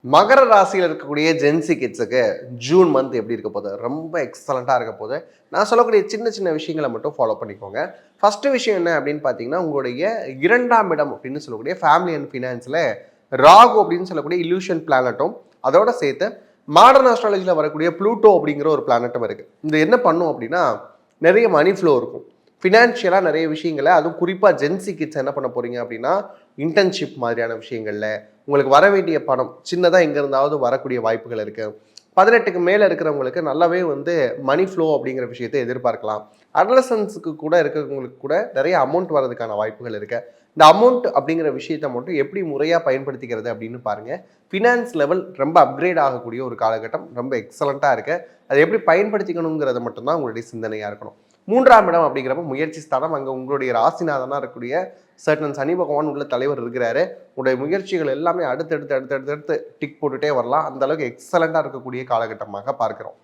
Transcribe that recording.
மகர ராசியில் இருக்கக்கூடிய ஜென்சி கிட்ஸுக்கு ஜூன் மந்த் எப்படி இருக்க போகுது? ரொம்ப எக்ஸலண்ட்டாக இருக்க போகுது. நான் சொல்லக்கூடிய சின்ன சின்ன விஷயங்களை மட்டும் ஃபாலோ பண்ணிக்கோங்க. ஃபஸ்ட்டு விஷயம் என்ன அப்படின்னு பார்த்தீங்கன்னா, உங்களுடைய 2ஆம் இடம் அப்படின்னு சொல்லக்கூடிய ஃபேமிலி அண்ட் ஃபினான்ஸில் ராகு அப்படின்னு சொல்லக்கூடிய இல்யூஷன் பிளானட்டும், அதோட சேர்த்து மாடர்ன் ஆஸ்ட்ராலஜியில் வரக்கூடிய ப்ளூட்டோ அப்படிங்கிற ஒரு பிளானட்டும் இருக்குது. இது என்ன பண்ணும் அப்படின்னா, நிறைய மணி ஃப்ளோ இருக்கும். ஃபினான்ஷியலாக நிறைய விஷயங்களை, அதுவும் குறிப்பாக ஜென்சி கிட்ஸ் என்ன பண்ண போகிறீங்க அப்படின்னா, இன்டர்ன்ஷிப் மாதிரியான விஷயங்களில் உங்களுக்கு வர வேண்டிய பணம் சின்னதாக எங்கே இருந்தாவது வரக்கூடிய வாய்ப்புகள் இருக்குது. 18க்கு மேலே இருக்கிறவங்களுக்கு நல்லாவே மணி ஃப்ளோ அப்படிங்கிற விஷயத்தை எதிர்பார்க்கலாம். அட்லசன்ஸுக்கு கூட இருக்கிறவங்களுக்கு கூட நிறைய அமௌண்ட் வரதுக்கான வாய்ப்புகள் இருக்குது. இந்த அமௌண்ட் அப்படிங்கிற விஷயத்தை மட்டும் எப்படி முறையாக பயன்படுத்திக்கிறது அப்படின்னு பாருங்கள். ஃபினான்ஸ் லெவல் ரொம்ப அப்கிரேட் ஆகக்கூடிய ஒரு காலகட்டம் ரொம்ப எக்ஸலண்ட்டாக இருக்குது. அதை எப்படி பயன்படுத்திக்கணுங்கிறத மட்டும்தான் உங்களுடைய சிந்தனையாக இருக்கணும். 3ஆம் இடம் அப்படிங்கிறப்ப முயற்சி ஸ்தானம். அங்கே உங்களுடைய ராசிநாதனாக இருக்கக்கூடிய சர்டன் சனி பகவான் உள்ள தலைவர் இருக்கிறாரு. உங்களுடைய முயற்சிகள் எல்லாமே அடுத்தடுத்து டிக் போட்டுட்டே வரலாம். அந்த அளவுக்கு எக்ஸலண்ட்டாக இருக்கக்கூடிய காலகட்டமாக பார்க்கிறோம்.